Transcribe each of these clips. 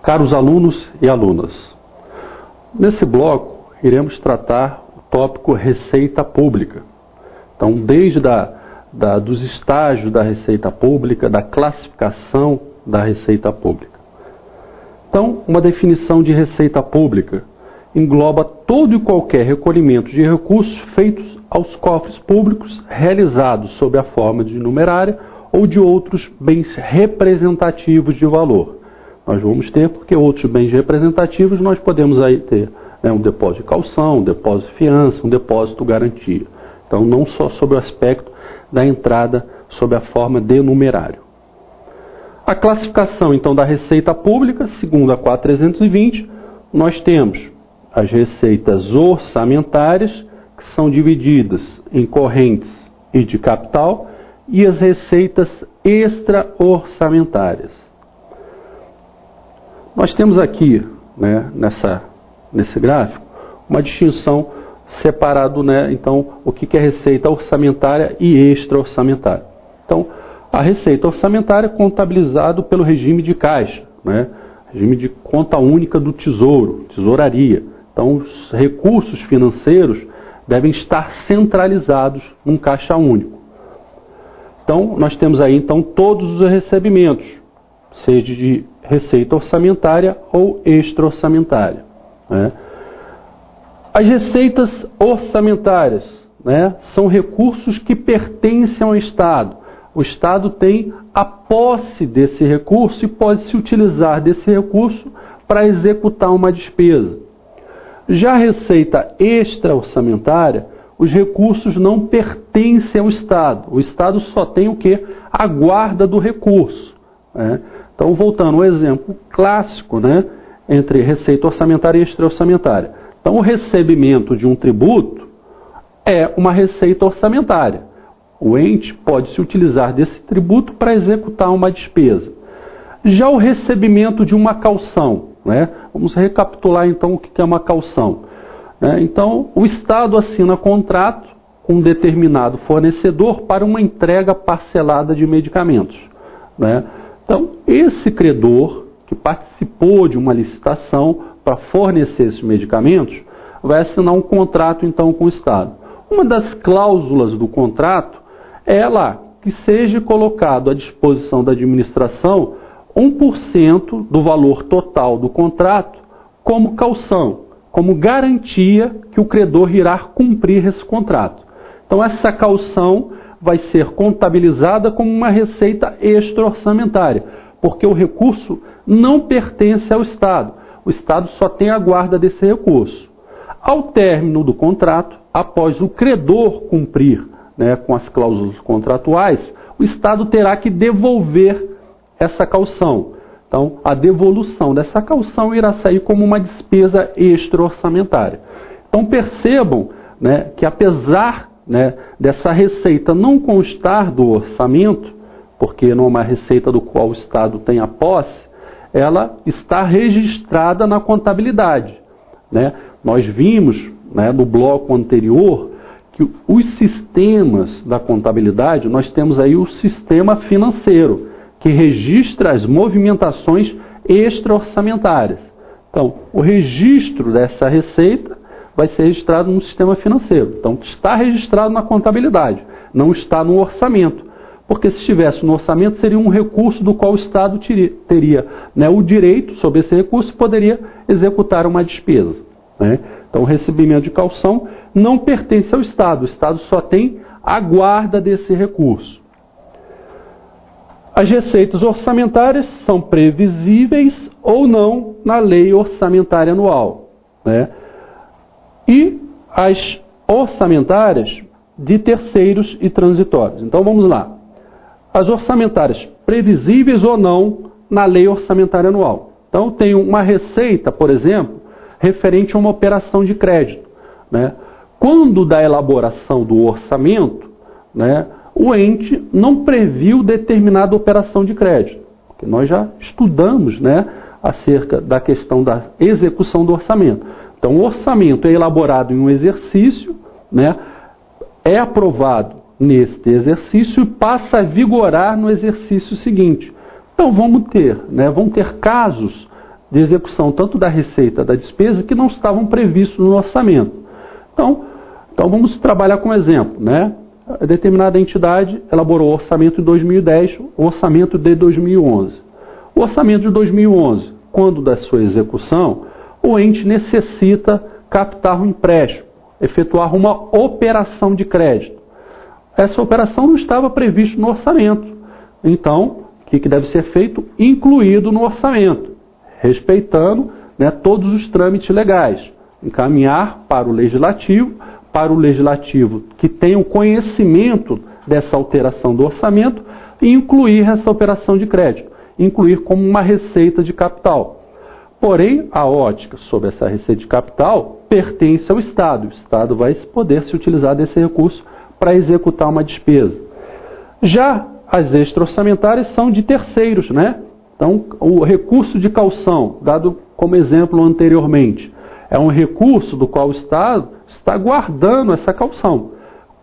Caros alunos e alunas, nesse bloco iremos tratar o tópico Receita Pública. Então, desde dos estágios da Receita Pública, da classificação da Receita Pública. Então, uma definição de Receita Pública engloba todo e qualquer recolhimento de recursos feitos aos cofres públicos realizados sob a forma de numerária ou de outros bens representativos de valor. Nós vamos ter, porque outros bens representativos nós podemos aí ter, né, um depósito de calção, um depósito de fiança, um depósito garantia. Então, não só sobre o aspecto da entrada sob a forma de numerário. A classificação, então, da Receita Pública, segundo a 4320, nós temos as receitas orçamentárias, que são divididas em correntes e de capital, e as receitas extra-orçamentárias. Nós temos aqui, né, nesse gráfico, uma distinção separado, né, então, o que é receita orçamentária e extra-orçamentária. Então, a receita orçamentária é contabilizado pelo regime de caixa, né, regime de conta única do Tesouro, tesouraria. Então, os recursos financeiros devem estar centralizados num caixa único. Então, nós temos aí, então, todos os recebimentos, seja de receita orçamentária ou extra-orçamentária, né? As receitas orçamentárias, né, são recursos que pertencem ao Estado. O Estado tem a posse desse recurso e pode se utilizar desse recurso para executar uma despesa. Já a receita extra-orçamentária, os recursos não pertencem ao Estado. O Estado só tem o quê? A guarda do recurso, né? Então, voltando ao exemplo clássico, né, entre receita orçamentária e extra-orçamentária. Então, o recebimento de um tributo é uma receita orçamentária. O ente pode se utilizar desse tributo para executar uma despesa. Já o recebimento de uma caução, né, vamos recapitular então o que é uma caução. Então, o Estado assina contrato com um determinado fornecedor para uma entrega parcelada de medicamentos, né? Então, esse credor que participou de uma licitação para fornecer esses medicamentos vai assinar um contrato então com o Estado. Uma das cláusulas do contrato é lá que seja colocado à disposição da administração 1% do valor total do contrato como caução, como garantia que o credor irá cumprir esse contrato. Então, essa caução vai ser contabilizada como uma receita extra-orçamentária, porque o recurso não pertence ao Estado. O Estado só tem a guarda desse recurso. Ao término do contrato, após o credor cumprir, né, com as cláusulas contratuais, o Estado terá que devolver essa caução. Então, a devolução dessa caução irá sair como uma despesa extra-orçamentária. Então, percebam, né, que apesar, né, dessa receita não constar do orçamento, porque não é uma receita do qual o Estado tem a posse, ela está registrada na contabilidade, né? Nós vimos, né, no bloco anterior que os sistemas da contabilidade, nós temos aí o sistema financeiro, que registra as movimentações extra-orçamentárias. Então, o registro dessa receita vai ser registrado no sistema financeiro. Então, está registrado na contabilidade, não está no orçamento. Porque se estivesse no orçamento, seria um recurso do qual o Estado teria, né, o direito sobre esse recurso e poderia executar uma despesa, né? Então, o recebimento de caução não pertence ao Estado. O Estado só tem a guarda desse recurso. As receitas orçamentárias são previsíveis ou não na lei orçamentária anual, né? E as orçamentárias de terceiros e transitórios. Então, vamos lá. As orçamentárias previsíveis ou não na lei orçamentária anual. Então, tem uma receita, por exemplo, referente a uma operação de crédito, né? Quando da elaboração do orçamento, né, o ente não previu determinada operação de crédito. Porque nós já estudamos, né, acerca da questão da execução do orçamento. Então, o orçamento é elaborado em um exercício, né, é aprovado neste exercício e passa a vigorar no exercício seguinte. Então, vamos ter casos de execução tanto da receita da despesa que não estavam previstos no orçamento. Então vamos trabalhar com um exemplo, né? A determinada entidade elaborou o orçamento em 2010, o orçamento de 2011. O orçamento de 2011, quando da sua execução, o ente necessita captar um empréstimo, efetuar uma operação de crédito. Essa operação não estava prevista no orçamento. Então, o que deve ser feito? Incluído no orçamento, respeitando, né, todos os trâmites legais. Encaminhar para o legislativo que tenha o conhecimento dessa alteração do orçamento e incluir essa operação de crédito, incluir como uma receita de capital. Porém, a ótica sobre essa receita de capital pertence ao Estado. O Estado vai poder se utilizar desse recurso para executar uma despesa. Já as extra-orçamentárias são de terceiros, né? Então, o recurso de caução, dado como exemplo anteriormente, é um recurso do qual o Estado está guardando essa caução.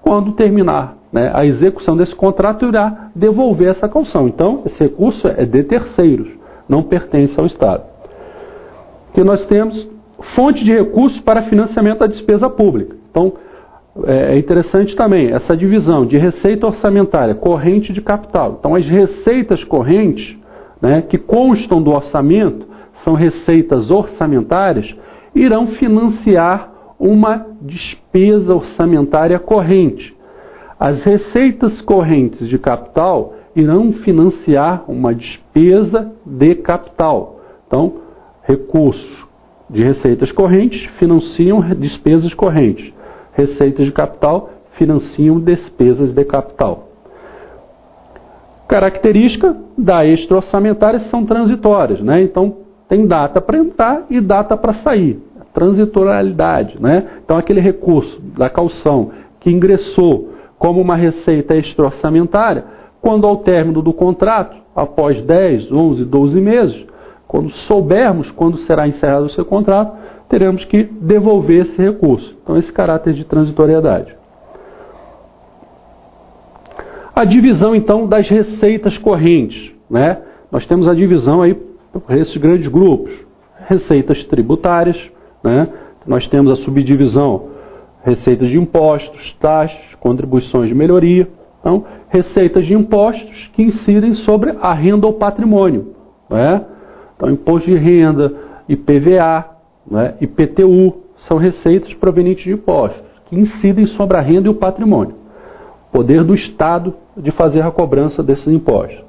Quando terminar, né, a execução desse contrato, irá devolver essa caução. Então, esse recurso é de terceiros, não pertence ao Estado. Que nós temos fonte de recursos para financiamento da despesa pública. Então, é interessante também essa divisão de receita orçamentária, corrente de capital. Então, as receitas correntes, né, que constam do orçamento, são receitas orçamentárias, irão financiar uma despesa orçamentária corrente. As receitas correntes de capital irão financiar uma despesa de capital. Então, recursos de receitas correntes financiam despesas correntes. Receitas de capital financiam despesas de capital. Característica da extra-orçamentária são transitórias, né? Então, tem data para entrar e data para sair. Transitorialidade, né? Então, aquele recurso da caução que ingressou como uma receita extra-orçamentária, quando ao término do contrato, após 10, 11, 12 meses, quando soubermos quando será encerrado o seu contrato, teremos que devolver esse recurso. Então, esse caráter de transitoriedade. A divisão, então, das receitas correntes, né? Nós temos a divisão aí por esses grandes grupos. Receitas tributárias, né? Nós temos a subdivisão receitas de impostos, taxas, contribuições de melhoria. Então, receitas de impostos que incidem sobre a renda ou patrimônio, né? Então, imposto de renda, IPVA, né, IPTU, são receitas provenientes de impostos, que incidem sobre a renda e o patrimônio. Poder do Estado de fazer a cobrança desses impostos.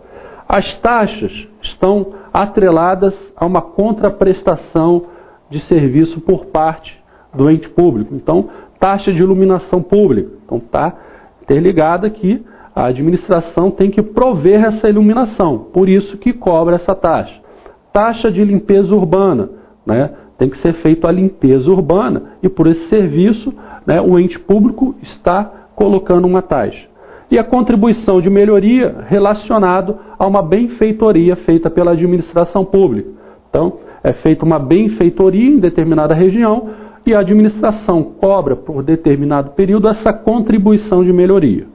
As taxas estão atreladas a uma contraprestação de serviço por parte do ente público. Então, taxa de iluminação pública. Então, está interligada que a administração tem que prover essa iluminação, por isso que cobra essa taxa. Taxa de limpeza urbana, né? Tem que ser feita a limpeza urbana e por esse serviço, né, o ente público está colocando uma taxa. E a contribuição de melhoria relacionado a uma benfeitoria feita pela administração pública. Então, é feita uma benfeitoria em determinada região e a administração cobra por determinado período essa contribuição de melhoria.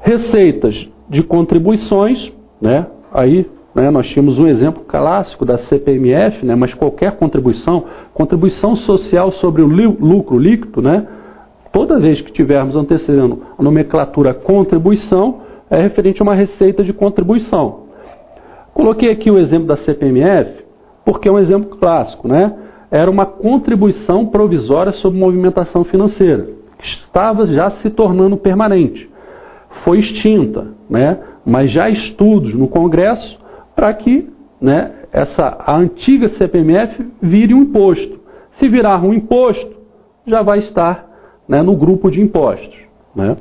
Receitas de contribuições, né? Aí, né, nós tínhamos um exemplo clássico da CPMF, né, mas qualquer contribuição social sobre o lucro líquido, né, toda vez que tivermos antecedendo a nomenclatura contribuição, é referente a uma receita de contribuição. Coloquei aqui o exemplo da CPMF, porque é um exemplo clássico, né? Era uma contribuição provisória sobre movimentação financeira, que estava já se tornando permanente. Foi extinta, né? Mas já há estudos no Congresso para que, né, a antiga CPMF vire um imposto. Se virar um imposto, já vai estar, né, no grupo de impostos, né?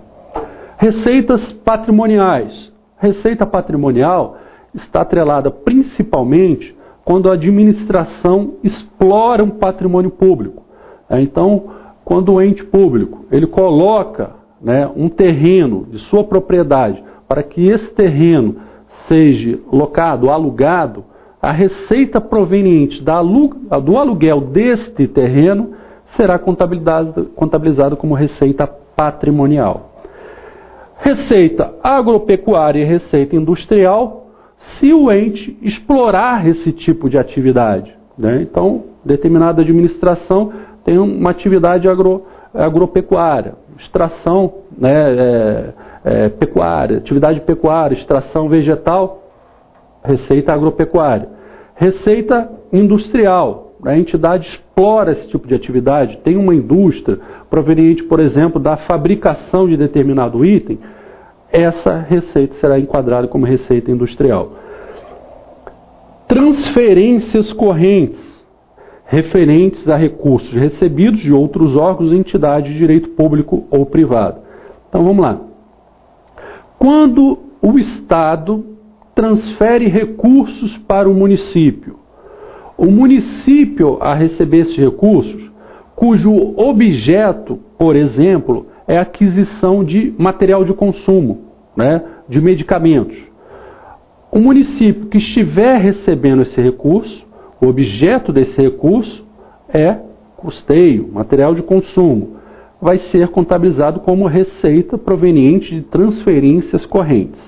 Receitas patrimoniais. Receita patrimonial está atrelada principalmente quando a administração explora um patrimônio público. Então, quando o ente público ele coloca, né, um terreno de sua propriedade para que esse terreno seja locado, alugado, a receita proveniente do aluguel deste terreno será contabilizada como receita patrimonial. Receita agropecuária e receita industrial se o ente explorar esse tipo de atividade, né? Então, determinada administração tem uma atividade agropecuária, extração, né, pecuária, atividade pecuária, extração vegetal, receita agropecuária. Receita industrial, a entidade explora esse tipo de atividade, tem uma indústria proveniente, por exemplo, da fabricação de determinado item, essa receita será enquadrada como receita industrial. Transferências correntes, referentes a recursos recebidos de outros órgãos e entidades de direito público ou privado. Então vamos lá. Quando o Estado transfere recursos para o município a receber esses recursos, cujo objeto, por exemplo, é a aquisição de material de consumo, né, de medicamentos. O município que estiver recebendo esse recurso, o objeto desse recurso é custeio, material de consumo, vai ser contabilizado como receita proveniente de transferências correntes.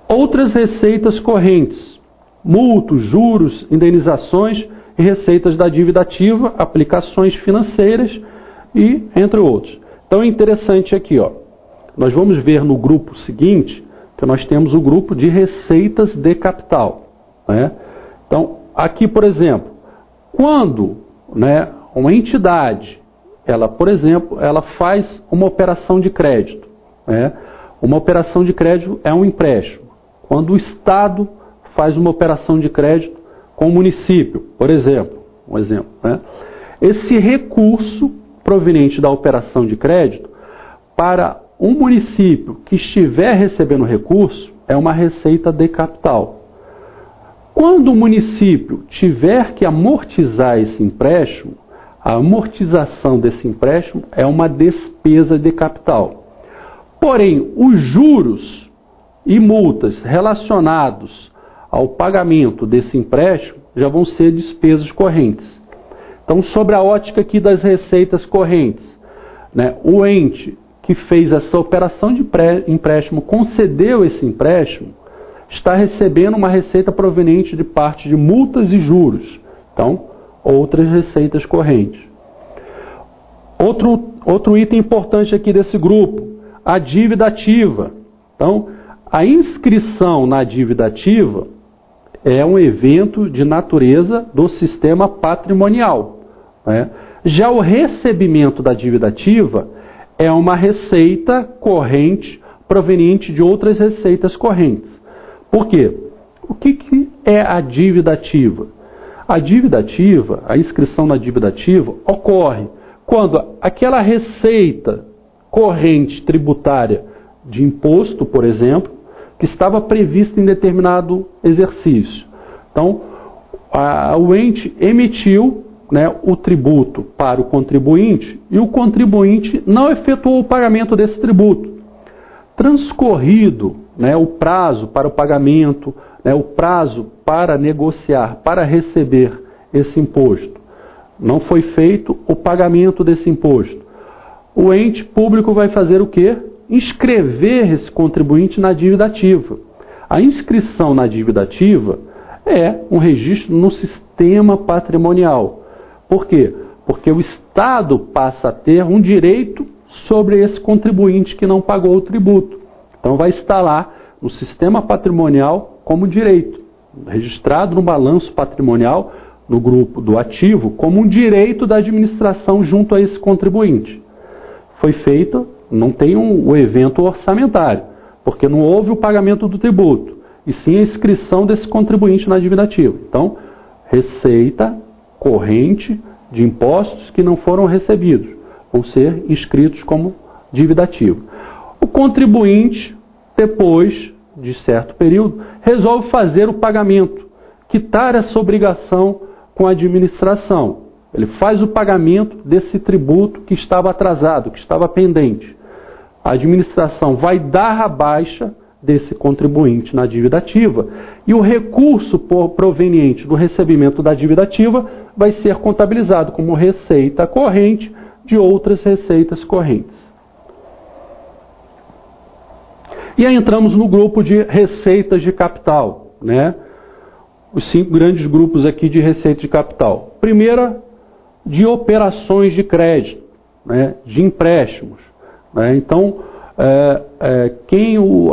Outras receitas correntes, multas, juros, indenizações e receitas da dívida ativa, aplicações financeiras e entre outros. Então é interessante aqui, ó, nós vamos ver no grupo seguinte que nós temos o grupo de receitas de capital, né? Então, aqui, por exemplo, quando, né, uma entidade, ela, por exemplo, ela faz uma operação de crédito, né? Uma operação de crédito é um empréstimo. Quando o Estado faz uma operação de crédito com o município, por exemplo, né? Esse recurso proveniente da operação de crédito, para um município que estiver recebendo recurso, é uma receita de capital. Quando o município tiver que amortizar esse empréstimo, a amortização desse empréstimo é uma despesa de capital. Porém, os juros e multas relacionados ao pagamento desse empréstimo já vão ser despesas correntes. Então, sobre a ótica aqui das receitas correntes, né, o ente que fez essa operação de empréstimo, concedeu esse empréstimo, está recebendo uma receita proveniente de parte de multas e juros. Então, outras receitas correntes. Outro item importante aqui desse grupo, a dívida ativa. Então, a inscrição na dívida ativa é um evento de natureza do sistema patrimonial, né? Já o recebimento da dívida ativa é uma receita corrente proveniente de outras receitas correntes. Por quê? O que é a dívida ativa? A dívida ativa, a inscrição na dívida ativa, ocorre quando aquela receita corrente tributária de imposto, por exemplo, que estava prevista em determinado exercício. Então, o ente emitiu, né, o tributo para o contribuinte e o contribuinte não efetuou o pagamento desse tributo. Transcorrido, né, o prazo para o pagamento, né, o prazo para negociar, para receber esse imposto, não foi feito o pagamento desse imposto. O ente público vai fazer o quê? Inscrever esse contribuinte na dívida ativa. A inscrição na dívida ativa é um registro no sistema patrimonial. Por quê? Porque o Estado passa a ter um direito sobre esse contribuinte que não pagou o tributo. Então vai estar lá no sistema patrimonial como direito, registrado no balanço patrimonial, no grupo do ativo, como um direito da administração junto a esse contribuinte. Foi feito, não tem o evento orçamentário, porque não houve o pagamento do tributo, e sim a inscrição desse contribuinte na dívida ativa. Então, receita corrente de impostos que não foram recebidos vão ser inscritos como dívida ativa. O contribuinte, depois de certo período, resolve fazer o pagamento, quitar essa obrigação com a administração. Ele faz o pagamento desse tributo que estava atrasado, que estava pendente. A administração vai dar a baixa desse contribuinte na dívida ativa e o recurso proveniente do recebimento da dívida ativa vai ser contabilizado como receita corrente de outras receitas correntes. E aí entramos no grupo de receitas de capital, né? Os 5 grandes grupos aqui de receita de capital. Primeira, de operações de crédito, né? De empréstimos, né? Então,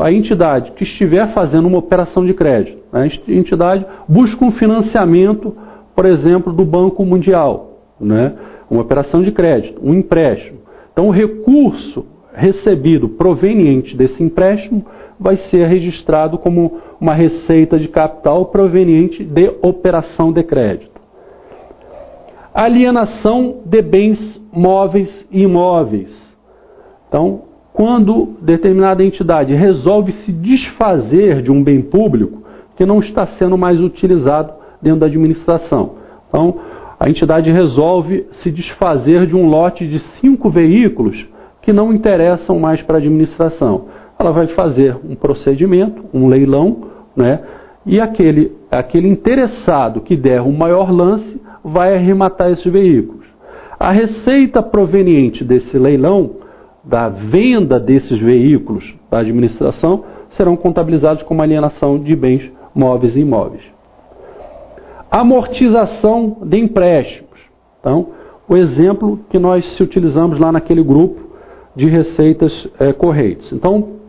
a entidade que estiver fazendo uma operação de crédito, né? A entidade busca um financiamento, por exemplo, do Banco Mundial, né? Uma operação de crédito, um empréstimo. Então, o recurso recebido proveniente desse empréstimo vai ser registrado como uma receita de capital proveniente de operação de crédito. Alienação de bens móveis e imóveis. Então, quando determinada entidade resolve se desfazer de um bem público que não está sendo mais utilizado dentro da administração. Então, a entidade resolve se desfazer de um lote de 5 veículos que não interessam mais para a administração. Ela vai fazer um procedimento, um leilão, né? E aquele interessado que der o maior lance vai arrematar esses veículos. A receita proveniente desse leilão, da venda desses veículos da administração, serão contabilizados como alienação de bens móveis e imóveis. Amortização de empréstimos. Então, o exemplo que nós se utilizamos lá naquele grupo de receitas correntes. Então,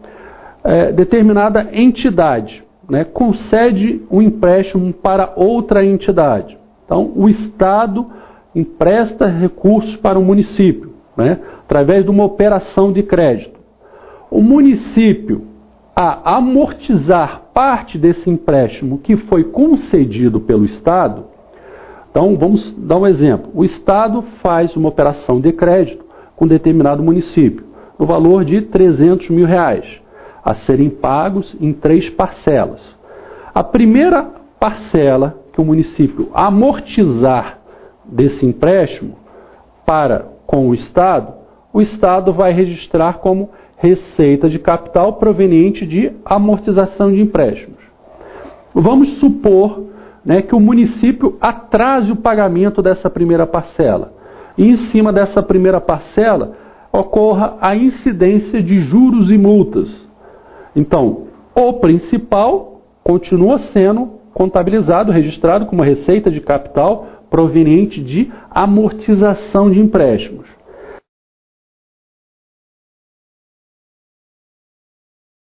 determinada entidade, né, concede um empréstimo para outra entidade. Então, o Estado empresta recursos para o município, né, através de uma operação de crédito. O município, a amortizar parte desse empréstimo que foi concedido pelo Estado, então vamos dar um exemplo. O Estado faz uma operação de crédito com determinado município, no valor de R$300 mil, a serem pagos em 3 parcelas. A primeira parcela que o município amortizar desse empréstimo com o Estado vai registrar como receita de capital proveniente de amortização de empréstimos. Vamos supor, né, que o município atrase o pagamento dessa primeira parcela. E em cima dessa primeira parcela ocorra a incidência de juros e multas. Então, o principal continua sendo contabilizado, registrado como receita de capital proveniente de amortização de empréstimos.